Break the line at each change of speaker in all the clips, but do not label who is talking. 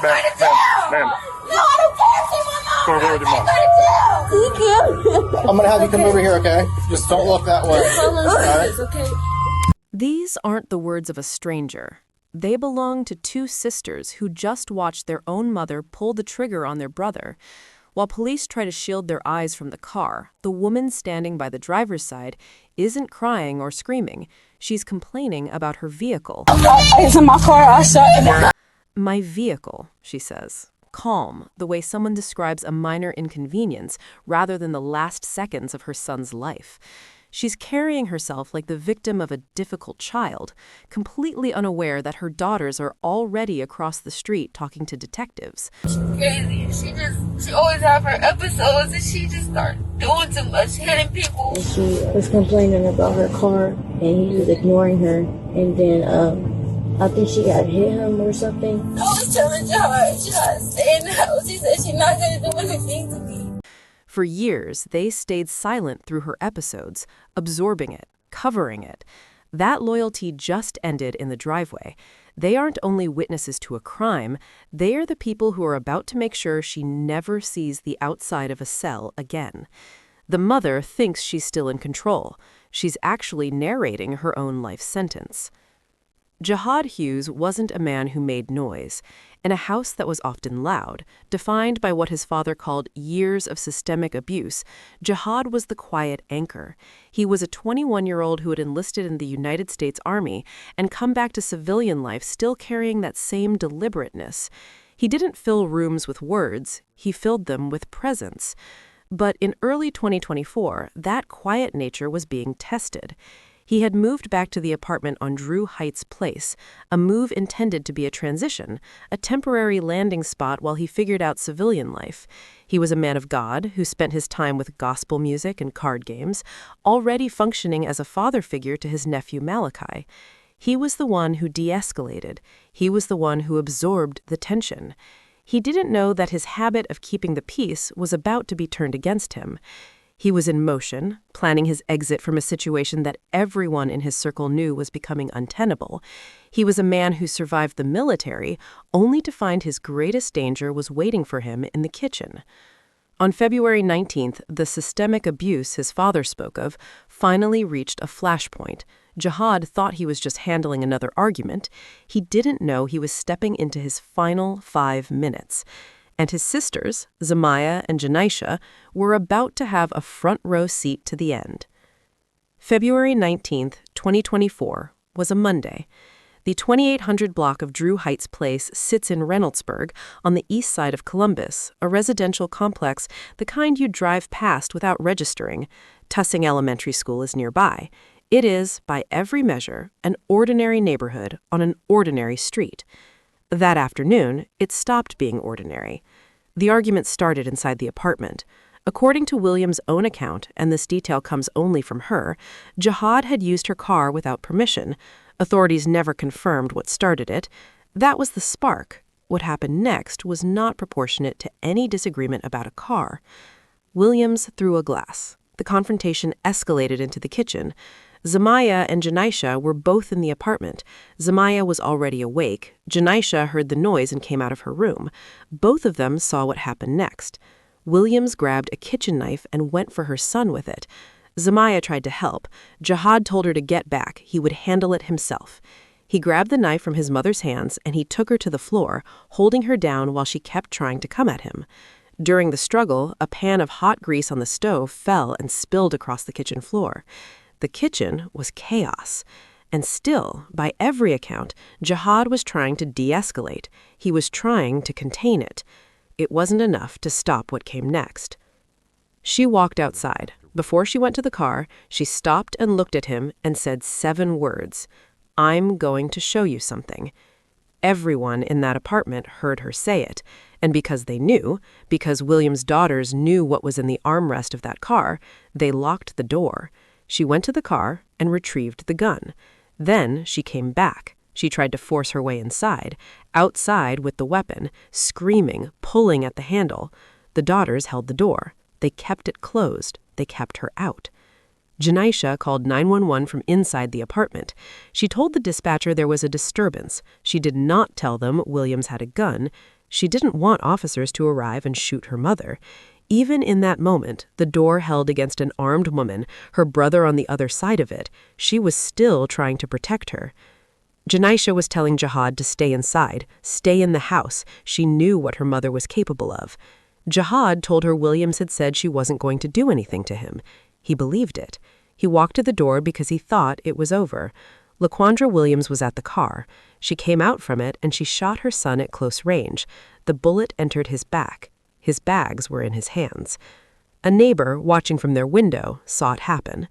Ma'am. No, I don't care. See my mom. Go over with your mom. I'm going to have you come over here, okay? Just don't look that way. Right?
Okay.
These aren't the words of a stranger. They belong to two sisters who just watched their own mother pull the trigger on their brother. While police try to shield their eyes from the car, the woman standing by the driver's side isn't crying or screaming. She's complaining about her vehicle.
It's in my car. I shot it.
My vehicle, she says. Calm, the way someone describes a minor inconvenience rather than the last seconds of her son's life. She's carrying herself like the victim of a difficult child, completely unaware that her daughters are already across the street talking to detectives.
Crazy. She always have her episodes and she just started doing too much, hitting people.
And she was complaining about her car and he was ignoring her. And then I think she got hit him or something.
I was telling Jihad, stay in the house. She said she's not going to do anything to me.
For years, they stayed silent through her episodes, absorbing it, covering it. That loyalty just ended in the driveway. They aren't only witnesses to a crime, they are the people who are about to make sure she never sees the outside of a cell again. The mother thinks she's still in control. She's actually narrating her own life sentence. Jihad Hughes wasn't a man who made noise. In a house that was often loud, defined by what his father called years of systemic abuse, Jihad was the quiet anchor. He was a 21-year-old who had enlisted in the United States Army and come back to civilian life still carrying that same deliberateness. He didn't fill rooms with words, he filled them with presence. But in early 2024, that quiet nature was being tested. He had moved back to the apartment on Drew Heights Place, a move intended to be a transition, a temporary landing spot while he figured out civilian life. He was a man of God who spent his time with gospel music and card games, already functioning as a father figure to his nephew Malachi. He was the one who de-escalated. He was the one who absorbed the tension. He didn't know that his habit of keeping the peace was about to be turned against him. He was in motion, planning his exit from a situation that everyone in his circle knew was becoming untenable. He was a man who survived the military, only to find his greatest danger was waiting for him in the kitchen. On February 19th, the systemic abuse his father spoke of finally reached a flashpoint. Jihad thought he was just handling another argument. He didn't know he was stepping into his final 5 minutes. And his sisters, Zamaya and Janisha, were about to have a front-row seat to the end. February 19th, 2024, was a Monday. The 2800 block of Drew Heights Place sits in Reynoldsburg on the east side of Columbus, a residential complex, the kind you drive past without registering. Tussing Elementary School is nearby. It is, by every measure, an ordinary neighborhood on an ordinary street. That afternoon, it stopped being ordinary. The argument started inside the apartment. According to Williams' own account, and this detail comes only from her, Jihad had used her car without permission. Authorities never confirmed what started it. That was the spark. What happened next was not proportionate to any disagreement about a car. Williams threw a glass. The confrontation escalated into the kitchen. Zamaya and Janisha were both in the apartment. Zamaya was already awake. Janisha heard the noise and came out of her room. Both of them saw what happened next. Williams grabbed a kitchen knife and went for her son with it. Zamaya tried to help. Jihad told her to get back. He would handle it himself. He grabbed the knife from his mother's hands and he took her to the floor, holding her down while she kept trying to come at him. During the struggle, a pan of hot grease on the stove fell and spilled across the kitchen floor. The kitchen was chaos. And still, by every account, Jihad was trying to de-escalate. He was trying to contain it. It wasn't enough to stop what came next. She walked outside. Before she went to the car, she stopped and looked at him and said 7 words. "I'm going to show you something." Everyone in that apartment heard her say it. And because they knew, because William's daughters knew what was in the armrest of that car, they locked the door. She went to the car and retrieved the gun. Then she came back. She tried to force her way inside, outside with the weapon, screaming, pulling at the handle. The daughters held the door. They kept it closed. They kept her out. Janisha called 911 from inside the apartment. She told the dispatcher there was a disturbance. She did not tell them Williams had a gun. She didn't want officers to arrive and shoot her mother. Even in that moment, the door held against an armed woman, her brother on the other side of it, she was still trying to protect her. Janisha was telling Jihad to stay inside, stay in the house. She knew what her mother was capable of. Jihad told her Williams had said she wasn't going to do anything to him. He believed it. He walked to the door because he thought it was over. LaQuandra Williams was at the car. She came out from it and she shot her son at close range. The bullet entered his back. His bags were in his hands. A neighbor, watching from their window, saw it happen.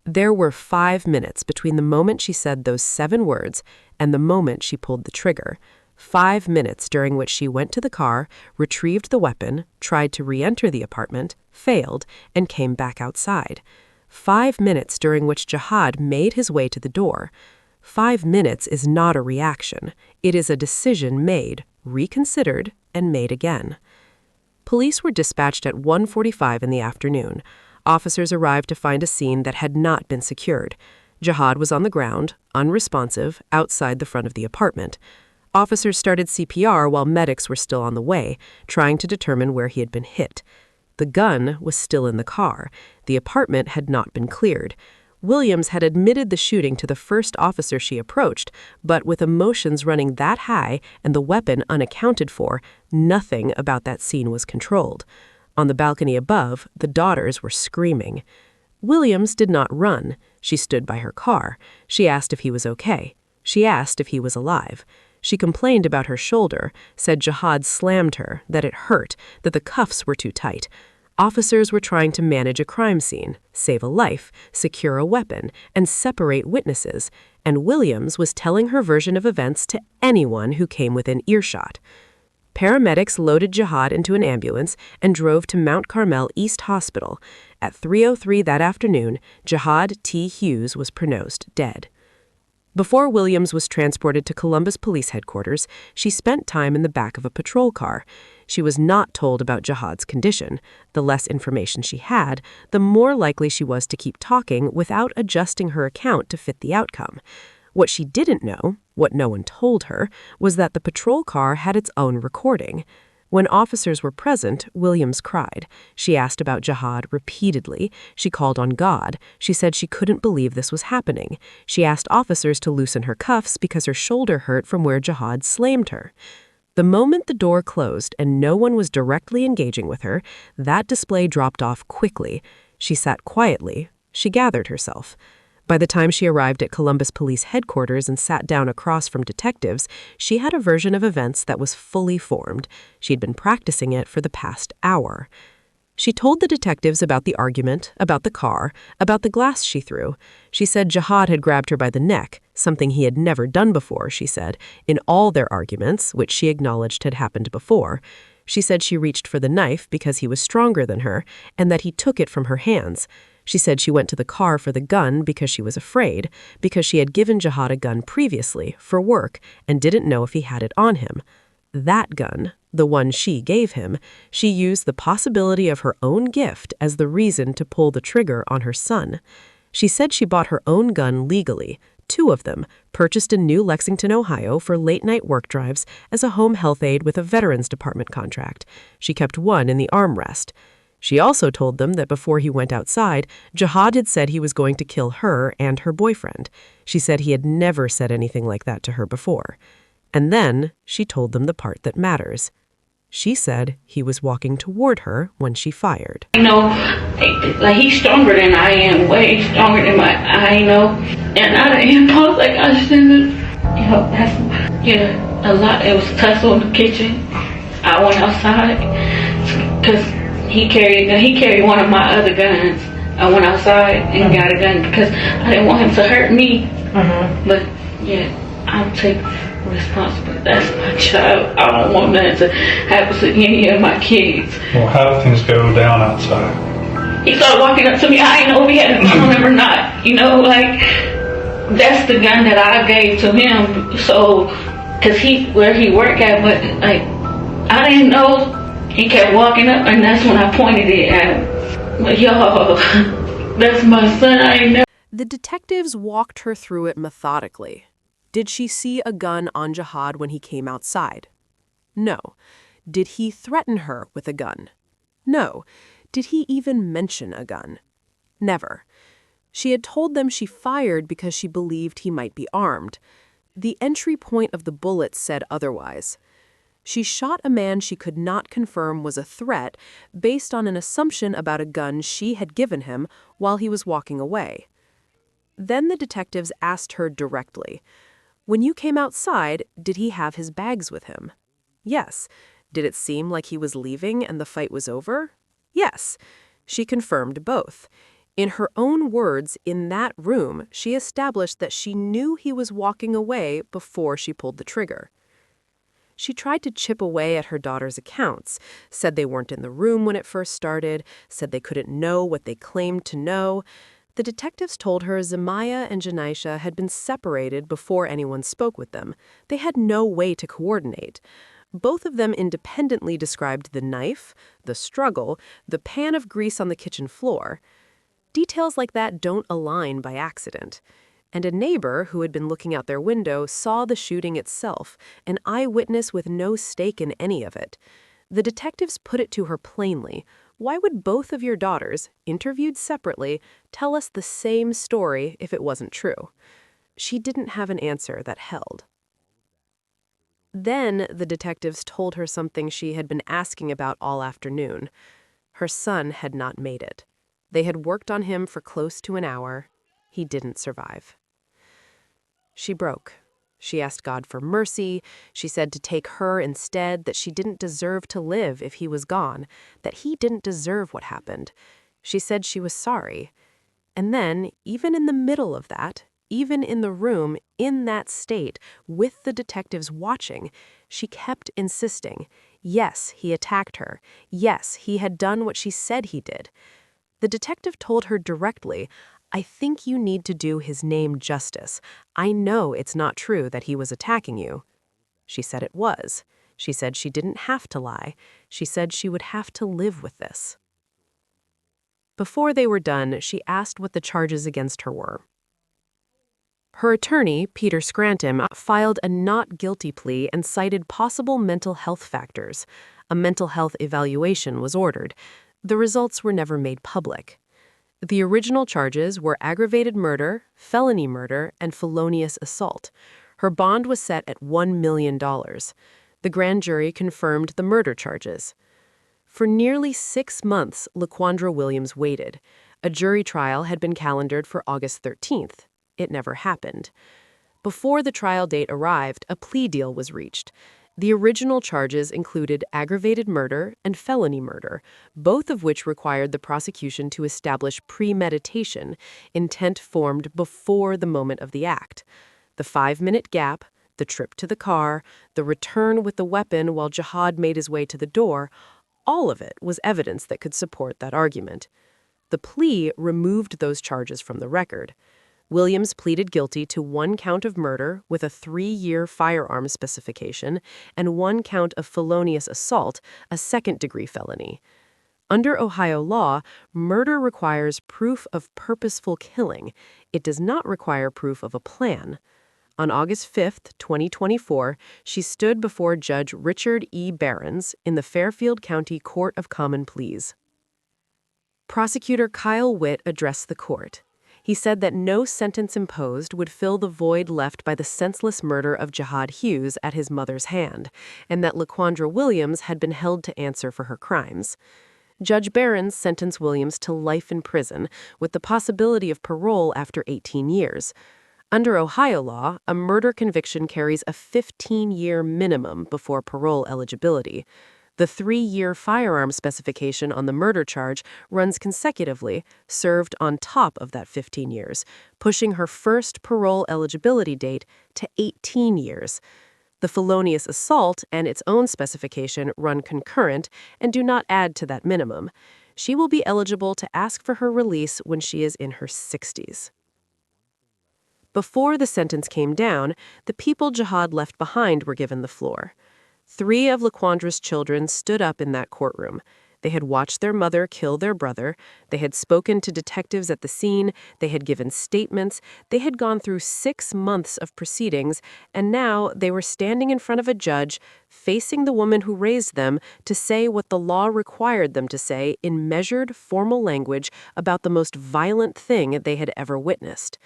There were 5 minutes between the moment she said those 7 words and the moment she pulled the trigger. 5 minutes during which she went to the car, retrieved the weapon, tried to re-enter the apartment, failed, and came back outside. 5 minutes during which Jihad made his way to the door. 5 minutes is not a reaction. It is a decision made, reconsidered, and made again. Police were dispatched at 1:45 in the afternoon. Officers arrived to find a scene that had not been secured. Jihad was on the ground, unresponsive, outside the front of the apartment. Officers started CPR while medics were still on the way, trying to determine where he had been hit. The gun was still in the car. The apartment had not been cleared. Williams had admitted the shooting to the first officer she approached, but with emotions running that high and the weapon unaccounted for, nothing about that scene was controlled. On the balcony above, the daughters were screaming. Williams did not run. She stood by her car. She asked if he was okay. She asked if he was alive. She complained about her shoulder, said Jihad slammed her, that it hurt, that the cuffs were too tight. Officers were trying to manage a crime scene, save a life, secure a weapon, and separate witnesses, and Williams was telling her version of events to anyone who came within earshot. Paramedics loaded Jihad into an ambulance and drove to Mount Carmel East Hospital. At 3:03 that afternoon, Jihad T. Hughes was pronounced dead. Before Williams was transported to Columbus Police Headquarters, she spent time in the back of a patrol car. She was not told about Jihad's condition. The less information she had, the more likely she was to keep talking without adjusting her account to fit the outcome. What she didn't know, what no one told her, was that the patrol car had its own recording. When officers were present, Williams cried. She asked about Jihad repeatedly. She called on God. She said she couldn't believe this was happening. She asked officers to loosen her cuffs because her shoulder hurt from where Jihad slammed her. The moment the door closed and no one was directly engaging with her, that display dropped off quickly. She sat quietly. She gathered herself. By the time she arrived at Columbus Police Headquarters and sat down across from detectives, she had a version of events that was fully formed. She'd been practicing it for the past hour. She told the detectives about the argument, about the car, about the glass she threw. She said Jihad had grabbed her by the neck, something he had never done before, she said, in all their arguments, which she acknowledged had happened before. She said she reached for the knife because he was stronger than her, and that he took it from her hands. She said she went to the car for the gun because she was afraid, because she had given Jihad a gun previously, for work, and didn't know if he had it on him. That gun, the one she gave him, she used the possibility of her own gift as the reason to pull the trigger on her son. She said she bought her own gun legally, 2 of them, purchased in New Lexington, Ohio for late-night work drives as a home health aide with a Veterans Department contract. She kept 1 in the armrest. She also told them that before he went outside, Jihad had said he was going to kill her and her boyfriend. She said he had never said anything like that to her before. And then she told them the part that matters. She said he was walking toward her when she fired.
Like he's stronger than I am, way stronger than I know. And out of impulse, like I shouldn't have, a lot. It was tussle in the kitchen. I went outside because he carried one of my other guns. I went outside and got a gun because I didn't want him to hurt me. But I'll take responsibility. That's my child. I don't want that to happen to any of my kids.
Well, how do things go down outside?
He started walking up to me. I didn't know if he had a gun or not. That's the gun that I gave to him. So, cause where he worked at, but I didn't know. He kept walking up, and that's when I pointed it at him. But y'all, that's my son. I ain't never.
The detectives walked her through it methodically. Did she see a gun on Jihad when he came outside? No. Did he threaten her with a gun? No. Did he even mention a gun? Never. She had told them she fired because she believed he might be armed. The entry point of the bullet said otherwise. She shot a man she could not confirm was a threat based on an assumption about a gun she had given him while he was walking away. Then the detectives asked her directly, "When you came outside, did he have his bags with him?" Yes. Did it seem like he was leaving and the fight was over? Yes. She confirmed both. In her own words, in that room, she established that she knew he was walking away before she pulled the trigger. She tried to chip away at her daughter's accounts, said they weren't in the room when it first started, said they couldn't know what they claimed to know. The detectives told her Zemaya and Janaisha had been separated before anyone spoke with them. They had no way to coordinate. Both of them independently described the knife, the struggle, the pan of grease on the kitchen floor. Details like that don't align by accident. And a neighbor who had been looking out their window saw the shooting itself, an eyewitness with no stake in any of it. The detectives put it to her plainly. Why would both of your daughters, interviewed separately, tell us the same story if it wasn't true? She didn't have an answer that held. Then the detectives told her something she had been asking about all afternoon. Her son had not made it. They had worked on him for close to an hour. He didn't survive. She broke. She asked God for mercy. She said to take her instead, that she didn't deserve to live if he was gone, that he didn't deserve what happened. She said she was sorry. And then, even in the middle of that, even in the room, in that state, with the detectives watching, she kept insisting, yes, he attacked her. Yes, he had done what she said he did. The detective told her directly, "I think you need to do his name justice. I know it's not true that he was attacking you." She said it was. She said she didn't have to lie. She said she would have to live with this. Before they were done, she asked what the charges against her were. Her attorney, Peter Scranton, filed a not guilty plea and cited possible mental health factors. A mental health evaluation was ordered. The results were never made public. The original charges were aggravated murder, felony murder, and felonious assault. Her bond was set at $1 million. The grand jury confirmed the murder charges. For nearly 6 months, LaQuandra Williams waited. A jury trial had been calendared for August 13th. It never happened. Before the trial date arrived, a plea deal was reached. The original charges included aggravated murder and felony murder, both of which required the prosecution to establish premeditation, intent formed before the moment of the act. The 5-minute gap, the trip to the car, the return with the weapon while Jihad made his way to the door, all of it was evidence that could support that argument. The plea removed those charges from the record. Williams pleaded guilty to 1 count of murder with a 3-year firearm specification and 1 count of felonious assault, a second-degree felony. Under Ohio law, murder requires proof of purposeful killing. It does not require proof of a plan. On August 5, 2024, she stood before Judge Richard E. Behrens in the Fairfield County Court of Common Pleas. Prosecutor Kyle Witt addressed the court. He said that no sentence imposed would fill the void left by the senseless murder of Jihad Hughes at his mother's hand, and that LaQuandra Williams had been held to answer for her crimes. Judge Behrens sentenced Williams to life in prison, with the possibility of parole after 18 years. Under Ohio law, a murder conviction carries a 15-year minimum before parole eligibility. The 3-year firearm specification on the murder charge runs consecutively, served on top of that 15 years, pushing her first parole eligibility date to 18 years. The felonious assault and its own specification run concurrent and do not add to that minimum. She will be eligible to ask for her release when she is in her 60s. Before the sentence came down, the people Jihad left behind were given the floor. 3 of LaQuandra's children stood up in that courtroom. They had watched their mother kill their brother. They had spoken to detectives at the scene. They had given statements. They had gone through 6 months of proceedings, and now they were standing in front of a judge, facing the woman who raised them, to say what the law required them to say in measured, formal language about the most violent thing they had ever witnessed.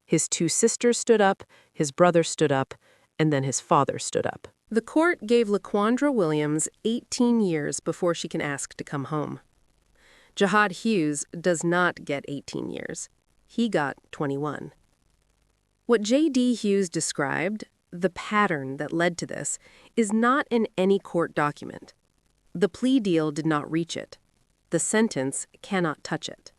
His 2 sisters stood up, his brother stood up, and then his father stood up. The court gave LaQuandra Williams 18 years before she can ask to come home. Jihad Hughes does not get 18 years. He got 21. What J.D. Hughes described, the pattern that led to this, is not in any court document. The plea deal did not reach it. The sentence cannot touch it.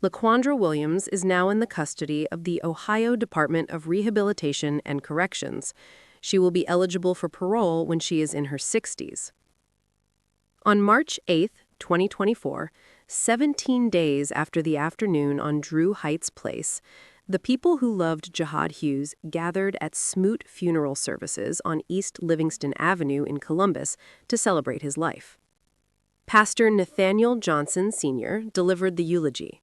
LaQuandra Williams is now in the custody of the Ohio Department of Rehabilitation and Corrections. She will be eligible for parole when she is in her 60s. On March 8, 2024, 17 days after the afternoon on Drew Heights Place, the people who loved Jihad Hughes gathered at Smoot Funeral Services on East Livingston Avenue in Columbus to celebrate his life. Pastor Nathaniel Johnson Sr. delivered the eulogy.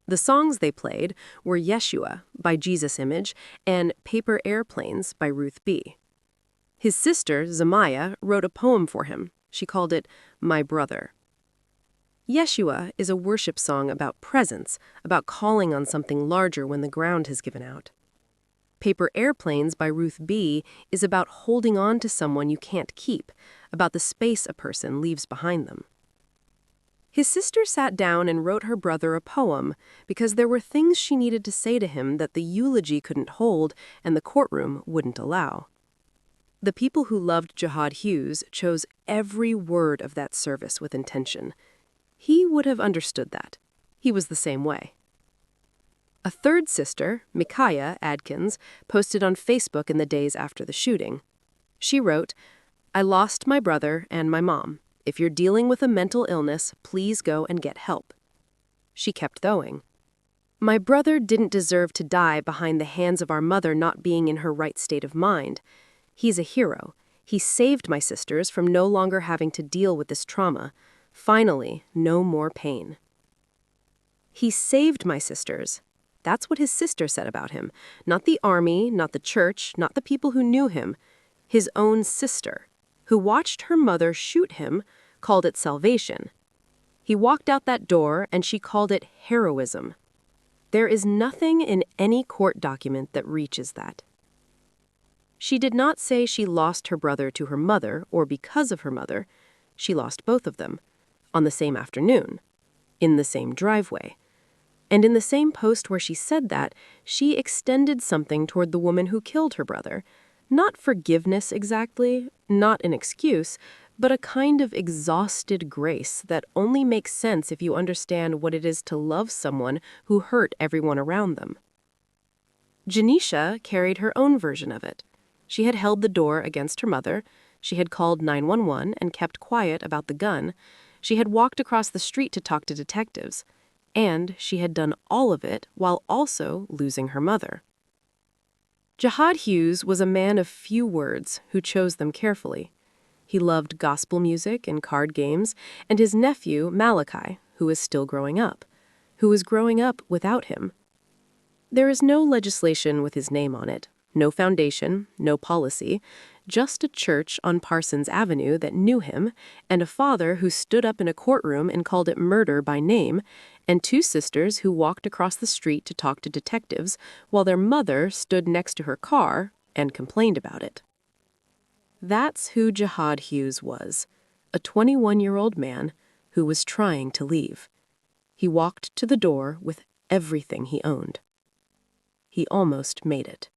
The songs they played were Yeshua by Jesus Image and Paper Airplanes by Ruth B. His sister, Zamaya, wrote a poem for him. She called it My Brother. Yeshua is a worship song about presence, about calling on something larger when the ground has given out. Paper Airplanes by Ruth B. is about holding on to someone you can't keep, about the space a person leaves behind them. His sister sat down and wrote her brother a poem because there were things she needed to say to him that the eulogy couldn't hold and the courtroom wouldn't allow. The people who loved Jihad Hughes chose every word of that service with intention. He would have understood that. He was the same way. A third sister, Micaiah Adkins, posted on Facebook in the days after the shooting. She wrote, "I lost my brother and my mom. If you're dealing with a mental illness, please go and get help." She kept going. "My brother didn't deserve to die behind the hands of our mother not being in her right state of mind. He's a hero. He saved my sisters from no longer having to deal with this trauma. Finally, no more pain." He saved my sisters. That's what his sister said about him. Not the army, not the church, not the people who knew him. His own sister, who watched her mother shoot him, called it salvation. He walked out that door and she called it heroism. There is nothing in any court document that reaches that. She did not say she lost her brother to her mother or because of her mother. She lost both of them, on the same afternoon, in the same driveway. And in the same post where she said that, she extended something toward the woman who killed her brother. Not forgiveness exactly, not an excuse, but a kind of exhausted grace that only makes sense if you understand what it is to love someone who hurt everyone around them. Janisha carried her own version of it. She had held the door against her mother. She had called 911 and kept quiet about the gun. She had walked across the street to talk to detectives. And she had done all of it while also losing her mother. Jihad Hughes was a man of few words who chose them carefully. He loved gospel music and card games, and his nephew, Malachi, who was still growing up, who was growing up without him. There is no legislation with his name on it, no foundation, no policy, just a church on Parsons Avenue that knew him, and a father who stood up in a courtroom and called it murder by name, and 2 sisters who walked across the street to talk to detectives while their mother stood next to her car and complained about it. That's who Jihad Hughes was, a 21-year-old man who was trying to leave. He walked to the door with everything he owned. He almost made it.